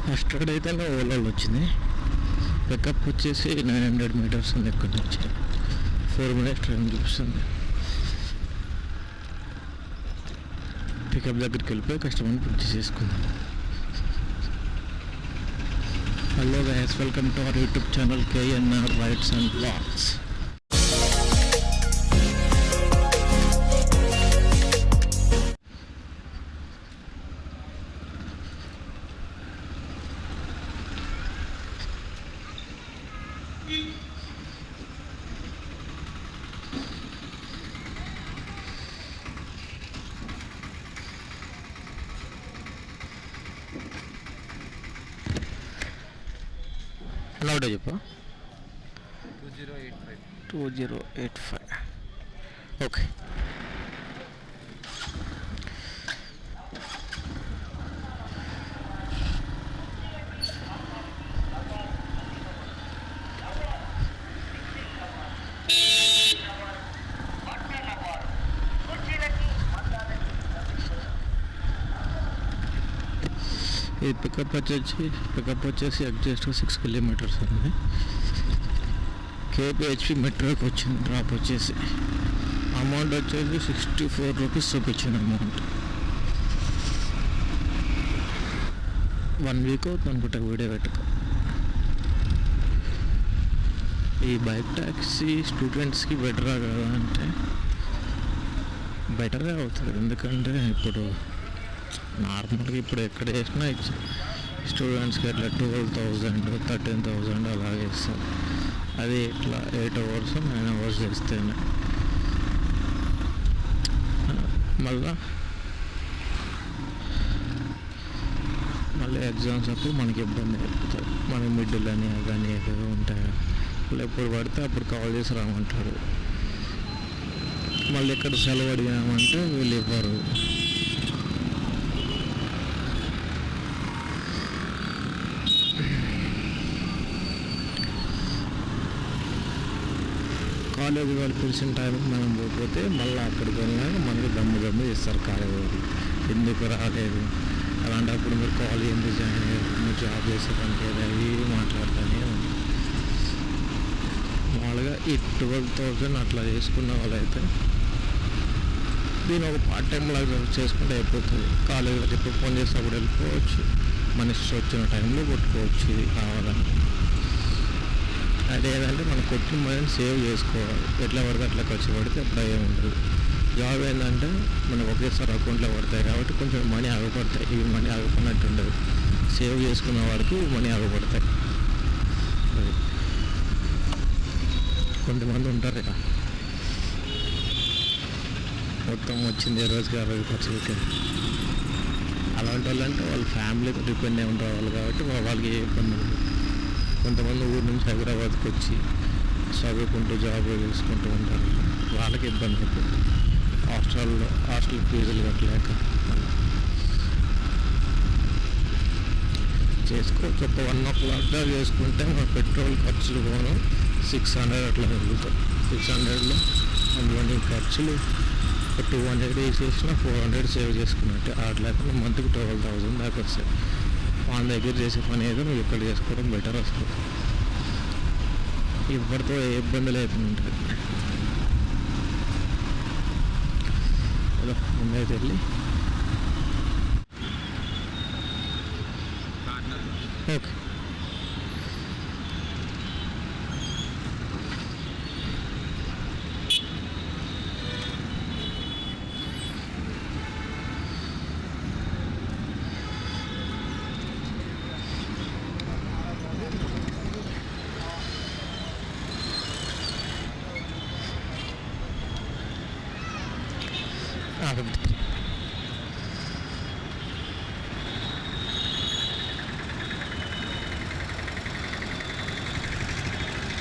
First ride అయితే ఓలాలో వచ్చింది. Pickup వచ్చేసి 900 మీటర్స్ ఉంది. ఇక్కడ నుంచి 4 minutes ట్రైన్ చూపిస్తుంది. పికప్ దగ్గరికి వెళ్ళిపోయి కస్టమర్ని పిక్ చేసుకుందాం. Hello guys, welcome to our YouTube channel KNR rides and vlogs. Loud చెప్పు. 2085. ఓకే. ఈ పికప్ వచ్చేసి ఎగ్జాస్ట్ 6 kilometers ఉంది. కేపీహెచ్పి మెట్రోకి వచ్చింది. డ్రాప్ వచ్చేసి అమౌంట్ వచ్చేసి 64 rupees చూపించింది. అమౌంట్ 1 week అవుతుంది అనుకుంటా వీడియో పెట్టుకో. ఈ బైక్ ట్యాక్సీ స్టూడెంట్స్కి బెటరా కదా అంటే బెటరే అవుతుంది. ఎందుకంటే ఇప్పుడు నార్మల్గా ఇప్పుడు ఎక్కడ వేసినా స్టూడెంట్స్కి అట్లా 12,000 13,000 అలాగే ఇస్తారు. అది ఇట్లా 8 hours 9 hours చేస్తేనే మళ్ళీ ఎగ్జామ్స్ అప్పుడు మనకి ఇబ్బంది అయిపోతుంది. మనకి మిడ్లు అని కానీ ఏదో ఉంటాయి. వాళ్ళు ఎప్పుడు పడితే అప్పుడు కాల్ చేసి రామంటారు. మళ్ళీ ఎక్కడ సెలవు అడిగామంటే వీళ్ళు ఇవ్వరు. కాలేజీ వాళ్ళు పిలిచిన టైంకి మనం పోతే మళ్ళీ అక్కడికి వెళ్ళినాక మనకి దమ్ము చేస్తారు కాలేజీ వాళ్ళు. ఎందుకు రాలేదు అలాంటప్పుడు మీరు కాలేజ్ ఎందుకు జాయిన్ అయ్యారు, మీరు జాబ్ చేసేదానికి అవి మాట్లాడతానే ఉంది. మామూలుగా ఈ 12,000 అట్లా చేసుకున్న వాళ్ళైతే దీని ఒక పార్ట్ టైం లాగా చేసుకుంటే అయిపోతుంది. కాలేజీ వాళ్ళు ఎప్పుడు ఫోన్ చేసినప్పుడు వెళ్ళిపోవచ్చు. మనిషి వచ్చిన టైంలో కొట్టుకోవచ్చు. ఇది కావాలని అదేంటంటే మనం కొట్టిన మనీని సేవ్ చేసుకోవాలి. ఎట్లా పడితే అట్లా ఖర్చు పడితే అప్పుడు ఏమి ఉండదు. జాబ్ ఏంటంటే మనం ఒకేసారి అకౌంట్లో పడతాయి కాబట్టి కొంచెం మనీ ఆగపడతాయి. ఇవి మనీ ఆగపడినట్టు ఉండదు. సేవ్ చేసుకున్న వాడికి మనీ ఆగపడతాయి. అది కొంతమంది ఉంటారు ఇక మొత్తం వచ్చింది రోజుకి 60 ఖర్చు పెట్టారు. అలాంటి వాళ్ళు అంటే వాళ్ళ ఫ్యామిలీతో డిపెండ్ అయి ఉంటారు వాళ్ళు కాబట్టి వాళ్ళకి ఏ ఇబ్బంది ఉండదు. కొంతమంది ఊరి నుంచి హైదరాబాద్కి వచ్చి చదువుకుంటూ జాబ్ చేసుకుంటూ ఉంటారు. వాళ్ళకి ఇబ్బంది అవుతుంది. హాస్టల్ ఫీజులు కట్టలేక చేసుకోవచ్చు. ఒక 1 o'clock చేసుకుంటే మన పెట్రోల్ ఖర్చులు పోను 600 అట్లా మిగులుతాయి. 600లో అందులో ఖర్చులు 200 వేసేసిన 400 సేవ్ చేసుకున్నట్టు. అట్లా మంత్కి 12,000 దాకా వస్తాయి. వాళ్ళ దగ్గర చేసే పని ఏదో నువ్వు ఇక్కడ చేసుకోవడం బెటర్ వస్తుంది. ఎవరితో ఏ ఇబ్బంది లేకుండా ఉంటుంది. ముందైతే వెళ్ళి ఓకే.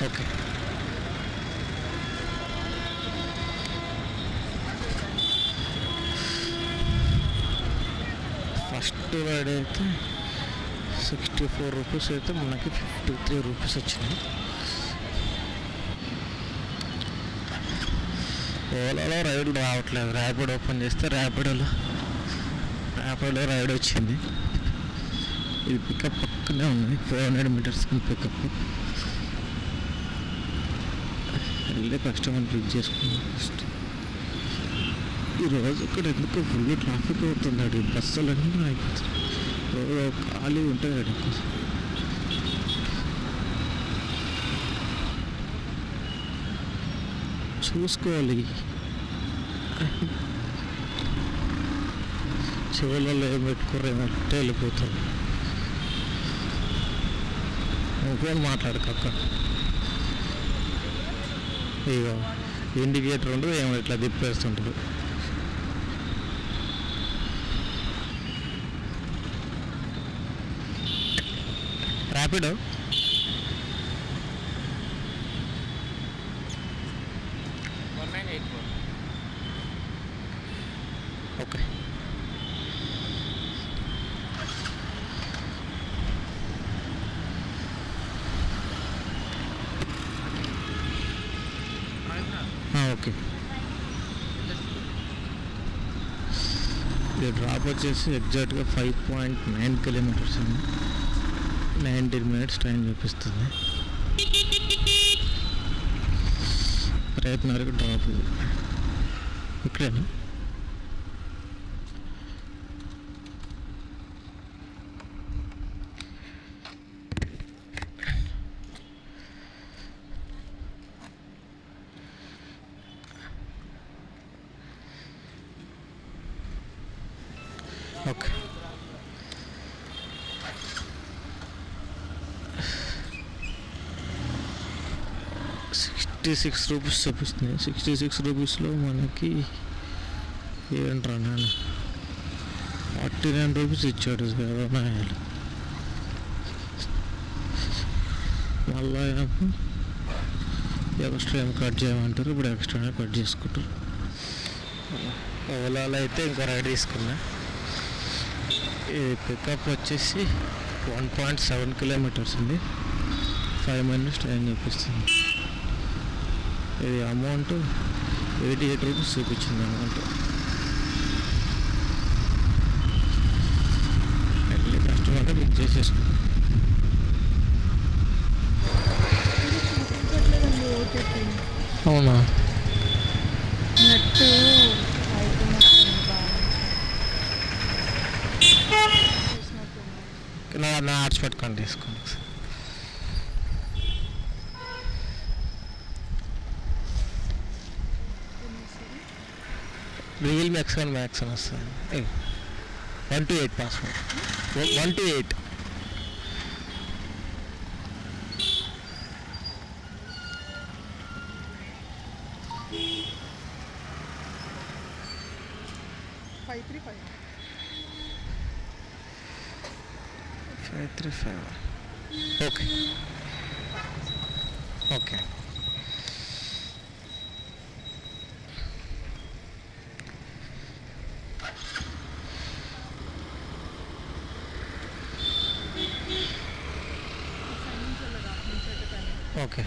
ఓకే. ఫస్ట్ రైడ్ అయితే 64 rupees అయితే మనకి 53 rupees వచ్చింది. ఓలాలో రైడ్లు రావట్లేదు. ర్యాపిడో ఓపెన్ చేస్తే ర్యాపిడోలో రైడ్ వచ్చింది. ఇది పికప్ పక్కనే ఉన్నది, 400 మీటర్స్ పికప్. వెళ్ళే కస్టమర్ పిక్ చేసుకున్నాం ఫస్ట్. ఈరోజు ఇక్కడ ఎందుకు ఫుల్ ట్రాఫిక్ అవుతుంది, అడి బస్సులన్నీ అయిపోతుంది. రోజు ఖాళీ ఉంటుంది అడి. చూసుకోవాలి, చెవులలో ఏం పెట్టుకోరేమో వెళ్ళిపోతారు. ఫోన్ మాట్లాడకక్క. ఇక ఇండికేటర్ ఉండదు, ఏమో ఇట్లా తిప్పేస్తుంటారు. ర్యాపిడో ఓకే. ఓకే. ఇది డ్రాప్ వచ్చేసి ఎగ్జాక్ట్గా 5.9 కిలోమీటర్స్ అండి. 19 మినిట్స్ టైం చూపిస్తుంది. ప్రయత్నాలకు డ్రాప్ ఇది ఇక్కడేనా? ఓకే. ₹66 చూపిస్తుంది. 66 రూపీస్లో మనకి ఏంట్రా నాన్న 49 రూపీస్ ఇచ్చాడు కదా. మళ్ళా ఎక్స్ట్రా ఏం కట్ చేయమంటారు, ఇప్పుడు ఎక్స్ట్రానే కట్ చేసుకుంటారు. ఓలాలో అయితే ఇంకో రైడ్ తీసుకున్నా. ఈ పికప్ వచ్చేసి 1.7 కిలోమీటర్స్ ఉంది, 5 మినిట్స్ టైం చూపిస్తుంది. ఇది అమౌంట్ 88 రూపీస్ చూపించింది అమౌంట్. వెళ్ళి కస్టమర్గా బుక్ చేసేసుకున్నాం. అవునా? నా హాట్స్పాట్ కనెక్ట్ తీసుకోండి. రియల్ మ్యాక్స్ అని వస్తుంది. 1 to 8 password, 1 to 8. Okay okay. Okay.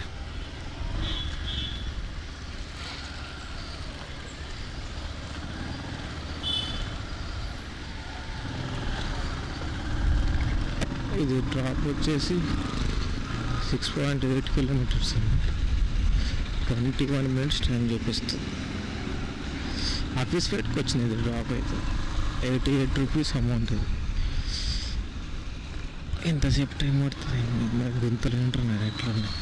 ఇది డ్రాప్ వచ్చేసి 6.8 కిలోమీటర్స్ అండి. 21 మినిట్స్ టైం చూపిస్తుంది. ఆఫీస్ రేట్కి వచ్చింది ఇది డ్రాప్ అయితే. 88 రూపీస్ అమౌంట్. ఇది ఎంతసేపు టైం పడుతుంది? మనకు గుంతలు ఉంటున్నారు ఎట్లా ఉన్నాయి.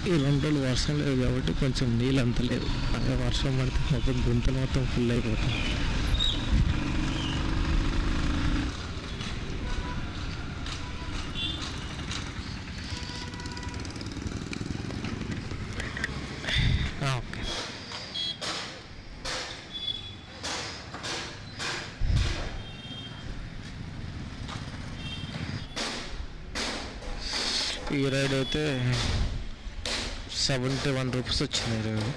ఈ 2 రోజులు వర్షం లేదు కాబట్టి కొంచెం నీళ్ళు అంత లేదు. అదే వర్షం పడితే మొత్తం గుంతలు మొత్తం ఫుల్ అయిపోతుంది. ఓకే. ఈ రైడ్ అయితే 71 రూపీస్ వచ్చింది ఈరోజు.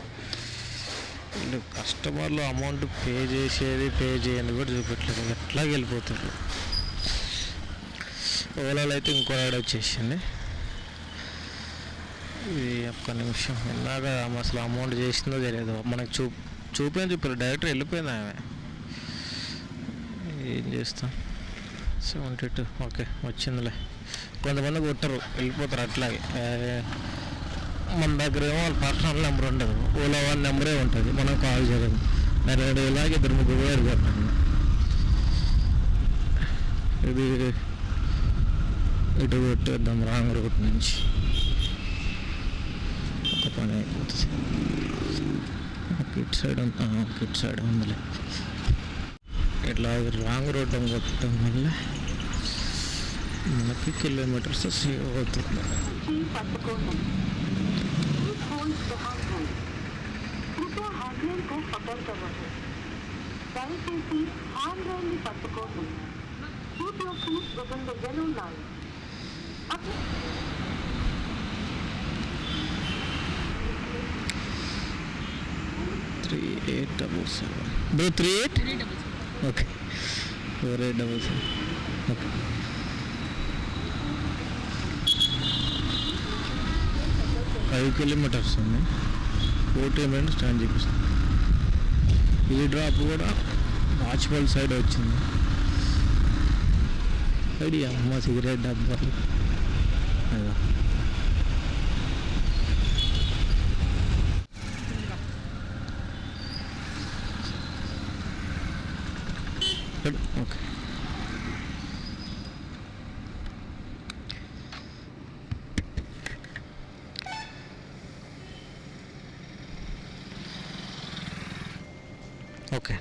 వీళ్ళు కస్టమర్లు అమౌంట్ పే చేసేది పే చేయని కూడా చూపెట్టలేదు, ఎట్లాగ వెళ్ళిపోతారు. ఓలాలో అయితే ఇంకో రైడ్ వచ్చేసింది. ఇది ఒక్క నిమిషం ఇలాగా అసలు అమౌంట్ చేసిందో తెలియదు. మనకు చూపని చెప్పారు, డైరెక్టర్ వెళ్ళిపోయింది ఆమె. ఏం చేస్తాం, 72 ఓకే వచ్చిందిలే. కొంతమంది కొట్టరు, వెళ్ళిపోతారు అట్లాగే. మన దగ్గర ఏమో వాళ్ళ పర్సనల్ నెంబర్ ఉండదు, ఓలా వాళ్ళ నెంబరే ఉంటుంది, మనం కాల్ చేయలేదు. నేను ఇలాగే 2-3 వేరు కొట్టాను. ఇది ఇటు కొట్టేద్దాం రాంగ్ రూట్ నుంచి, ఒక పని అయిపోతుంది. ఇటు సైడ్ ఇటు సైడ్ ఉందిలే. ఇట్లా రాంగ్ రోడ్ కొట్టడం వల్ల మనకి కిలోమీటర్స్ సేవ్ అవుతుంది. Three 38 okay 4877 okay. 5 కిలోమీటర్స్ ఉంది, 40 మినిట్స్ టైం చూపిస్తుంది. ఈ డ్రాప్ కూడా వాచ్పల్ సైడ్ వచ్చింది. ఐడియా అమ్మ సిగరెట్ డబ్బాలు అదా. Okay okay.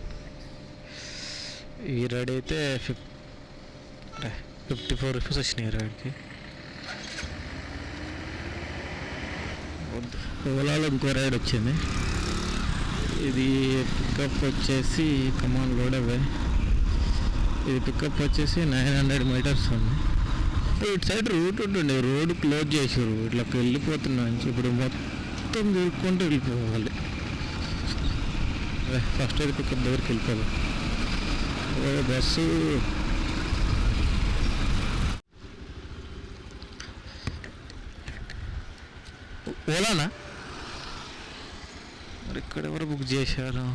ఈ రైడ్ అయితే 54 రూపీస్ వచ్చినాయి రైడ్కి. ఓలాలో ఇంకో రైడ్ వచ్చింది. ఇది పికప్ వచ్చేసి కమాన్ లోడ్ అవే. ఇది పికప్ వచ్చేసి 900 మీటర్స్ ఉంది. ఇటు సైడ్ రూట్ ఉంటుండే, రోడ్ క్లోజ్ చేసారు, ఇట్లా వెళ్ళిపోతున్నా. ఇప్పుడు మొత్తం తిరుక్కుంటూ వెళ్ళిపోవాలి. ఫస్ట్ ఎయిడ్ పికప్ దగ్గరికి వెళ్ళిపోవాలి. బస్సు ఓలానా మరి ఇక్కడ ఎవరు బుక్ చేశారు?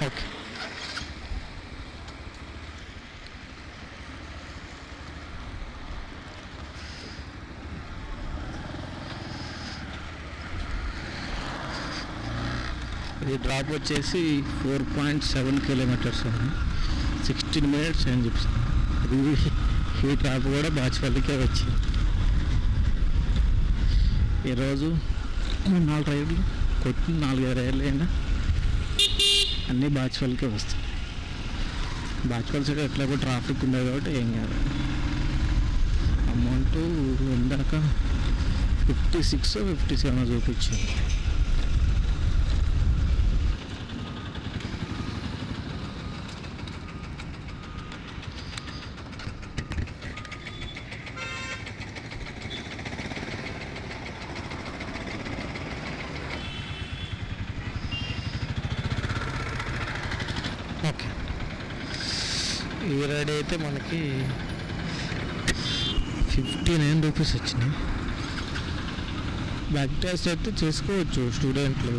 ఓకే. ఇది డ్రాప్ వచ్చేసి 4.7 కిలోమీటర్స్ ఉంది, 16 మినిట్స్ అని చెప్తాను. ఈ డ్రాప్ కూడా బాచ్పల్లికే వచ్చింది. ఈరోజు 4 రైడ్లు కొట్టి 4-5 రైడ్లు అయినా అన్నీ బాచ్పల్లికే వస్తాయి. బాచ్పల్లి సైడ్ ఎట్లాగో ట్రాఫిక్ ఉంది కాబట్టి ఏం కాదు. అమౌంట్ ఇందాక 56-57 చూపించింది. ఓకే. ఈ రైడ్ అయితే మనకి 59 రూపీస్ వచ్చినాయి. బ్యాక్ టెస్ట్ అయితే చేసుకోవచ్చు స్టూడెంట్లు,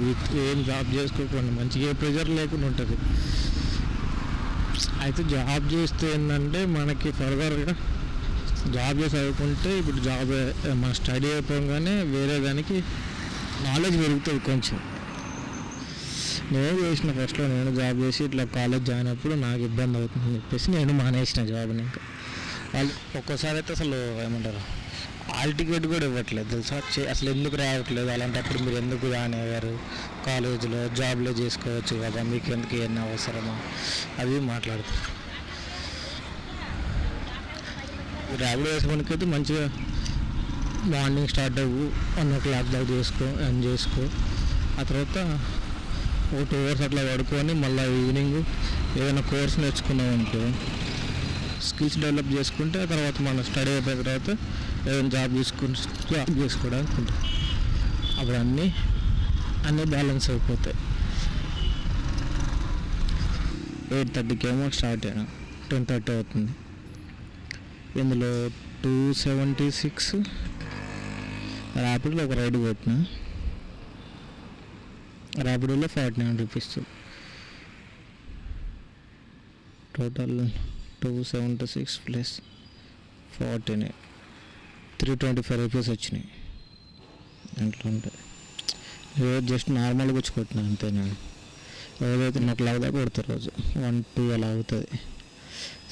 ఏం జాబ్ చేసుకోకుండా మంచిగా ఏ ప్రెజర్ లేకుండా ఉంటుంది. అయితే జాబ్ చేస్తే ఏంటంటే మనకి ఫర్దర్గా జాబ్ చేసి చదువుకుంటే, ఇప్పుడు జాబ్ మన స్టడీ అయిపోగానే వేరే దానికి నాలెడ్జ్ పెరుగుతుంది కొంచెం. నేను చేసిన ఫస్ట్లో, నేను జాబ్ చేసి ఇట్లా కాలేజ్ జాయిన్ అయినప్పుడు నాకు ఇబ్బంది అవుతుందని చెప్పేసి నేను మానేసిన జాబ్ని. ఇంకా వాళ్ళు ఒక్కోసారి అయితే అసలు ఏమంటారు హాల్ టికెట్ కూడా ఇవ్వట్లేదు తెలుసా. అసలు ఎందుకు రావట్లేదు, అలాంటప్పుడు మీరు ఎందుకు జాయిన్ అయ్యారు కాలేజీలో, జాబ్లో చేసుకోవచ్చు కదా, మీకు ఎందుకు ఏమన్నా అవసరమా అవి మాట్లాడుతారు. ర్యాపిడో వేసుకోవడానికైతే మంచిగా మార్నింగ్ స్టార్ట్ అవ్వు, 1 o'clock దాకా చేసుకో, ఎండ్ చేసుకో. ఆ తర్వాత ఒక 2 hours అట్లా పడుకొని మళ్ళీ ఈవినింగ్ ఏదైనా కోర్స్ నేర్చుకున్నాం అనుకో, స్కిల్స్ డెవలప్ చేసుకుంటే ఆ తర్వాత మన స్టడీ అయిపోయిన తర్వాత ఏదైనా జాబ్ చేసుకోవడానికి ఉంటుంది. అప్పుడు అన్నీ బ్యాలెన్స్ అయిపోతాయి. 8:30 స్టార్ట్ అయినా 10:30 అవుతుంది. ఇందులో 276 ర్యాపిడ్లో ఒక రైడ్ కొట్టిన, ర్యాపిడోలో 49 రూపీస్, టోటల్ 276 ప్లస్ 49 325 రూపీస్ వచ్చినాయి. దాంట్లో ఉంటాయి. రోజు జస్ట్ నార్మల్గా వచ్చి కొట్టిన అంతే. నేను రోజైతే నాకు లాగా దాకా కొడతా, రోజు 1-2 అలా అవుతుంది.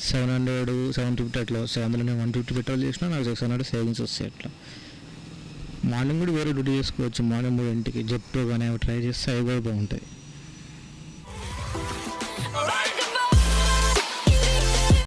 700 750 అట్లా వస్తాయి. అందులో నేను 150 పెట్రోల్ చేసినా నాకు 600 సేవింగ్స్ వస్తాయి. అట్లా మార్నింగ్ కూడా వేరే డ్యూటీ చేసుకోవచ్చు. మార్నింగ్ 3 జెప్టో కానీ అవి ట్రై చేస్తే అవి కూడా బాగుంటాయి.